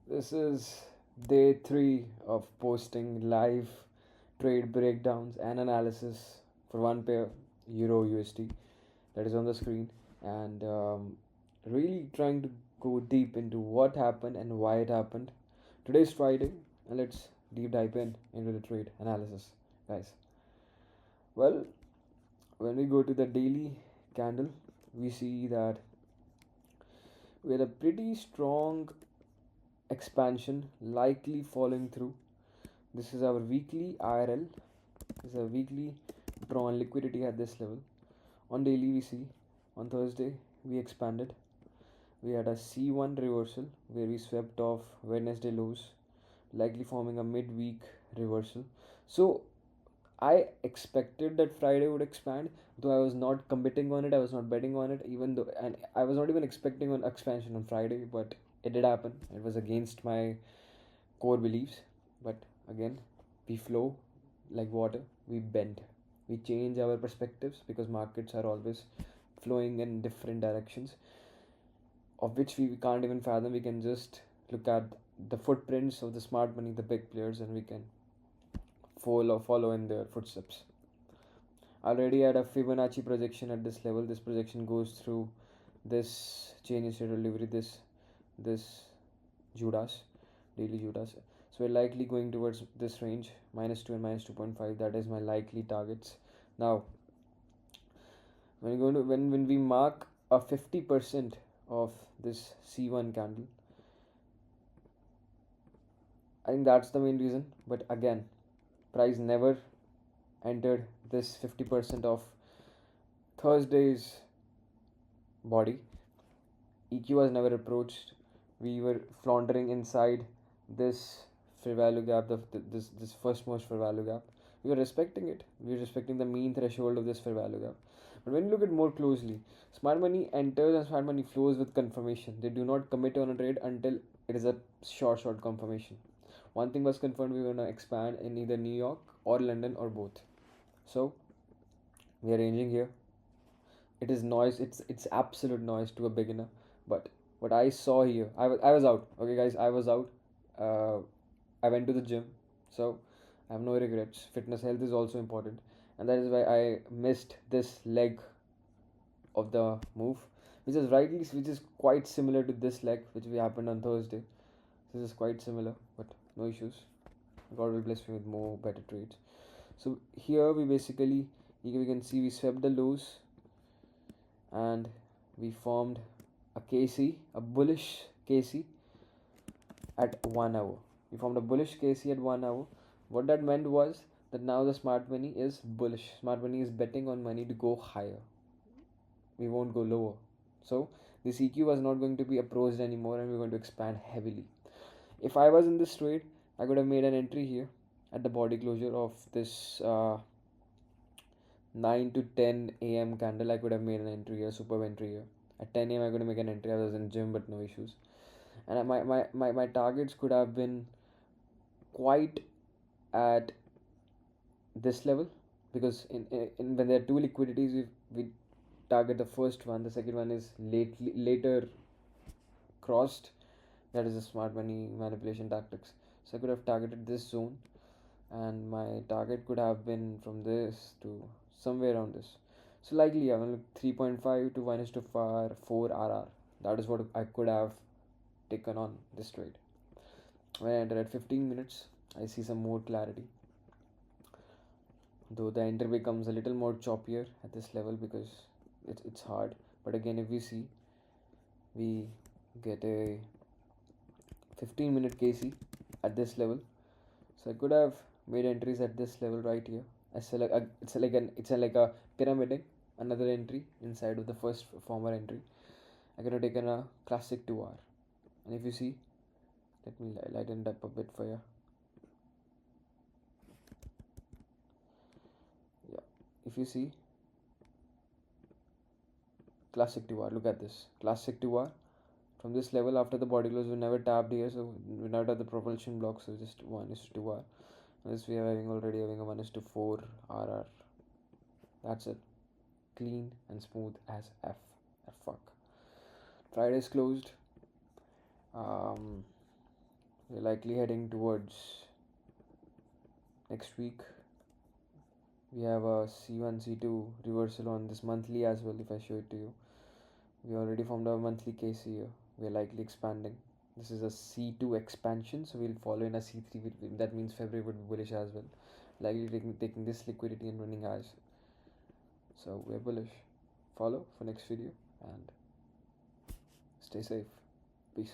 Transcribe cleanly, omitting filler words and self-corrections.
This is day 3 of posting live trade breakdowns and analysis for one pair Euro USD that is on the screen, and really trying to go deep into what happened and why it happened. Today's Friday, and let's deep dive into the trade analysis, guys. Well, when we go to the daily candle, we see that we had a pretty strong expansion likely following through. This is our weekly IRL. This is a weekly drawn liquidity at this level. On daily, we see on Thursday we expanded. We had a C1 reversal where we swept off Wednesday lows, likely forming a midweek reversal. So I expected that Friday would expand, though I was not committing on it. I was not betting on it, even though, and I was not even expecting an expansion on Friday. But it did happen. It was against my core beliefs. But again, we flow like water. We bend. We change our perspectives because markets are always flowing in different directions, of which we can't even fathom. We can just look at the footprints of the smart money, the big players, and we can follow in their footsteps. Already had a Fibonacci projection at this level. This projection goes through this change in state of delivery, this Judas, daily Judas. So we're likely going towards this range, -2 and -2.5. That is my likely targets. Now, when we mark a 50% of this C1 candle, I think that's the main reason. But again, price never entered this 50% of Thursday's body. EQ was never approached. We were floundering inside this fair value gap, this first most fair value gap. We were respecting it. We were respecting the mean threshold of this fair value gap. But when you look at more closely, smart money enters and smart money flows with confirmation. They do not commit on a trade until it is a short confirmation. One thing was confirmed: we were gonna expand in either New York or London or both. So we are ranging here. It is noise. It's absolute noise to a beginner. But what I saw here, I was out. Okay, guys, I was out. Uh, I went to the gym, so I have no regrets. Fitness health is also important, and that is why I missed this leg of the move, which is quite similar to this leg which we happened on Thursday. This is quite similar, but no issues. God will bless me with more better trades. So here we can see we swept the lows and we formed a KC, a bullish KC at 1 hour. We formed a bullish KC at 1 hour. What that meant was that now the smart money is bullish. Smart money is betting on money to go higher. We won't go lower. So this EQ was not going to be approached anymore and we're going to expand heavily. If I was in this trade, I could have made an entry here at the body closure of this 9 to 10 a.m. candle. I could have made an entry here, superb entry here. At 10 a.m. I could have made an entry. I was in gym, but no issues. And my targets could have been quite at this level, because in when there are two liquidities, we target the first one. The second one is later crossed. That is a smart money manipulation tactics. So I could have targeted this zone, and my target could have been from this to somewhere around this. So likely, I mean, 3.5 to minus to 4 RR. That is what I could have taken on this trade. When I enter at 15 minutes, I see some more clarity. Though the enter becomes a little more choppier at this level because it's hard. But again, if we see, we get a 15-minute KC at this level. So I could have made entries at this level right here. It's like a pyramiding another entry inside of the first former entry. I could have taken a classic 2R. And if you see, let me lighten it up a bit for you. Yeah, if you see, classic 2R, look at this. Classic 2R. From this level, after the body close, we never tapped here, so we never had the propulsion block, so just 1:2R. This we are already having a 1:4 RR. That's it. Clean and smooth as F. Fuck. Friday's closed. Um, We're likely heading towards next week. We have a C1 C2 reversal on this monthly as well. If I show it to you, we already formed a monthly KC here. We're likely expanding. This is a C2 expansion, so we'll follow in a C3. That means February would be bullish as well. Likely taking this liquidity and running as. So we're bullish. Follow for next video and stay safe. Peace.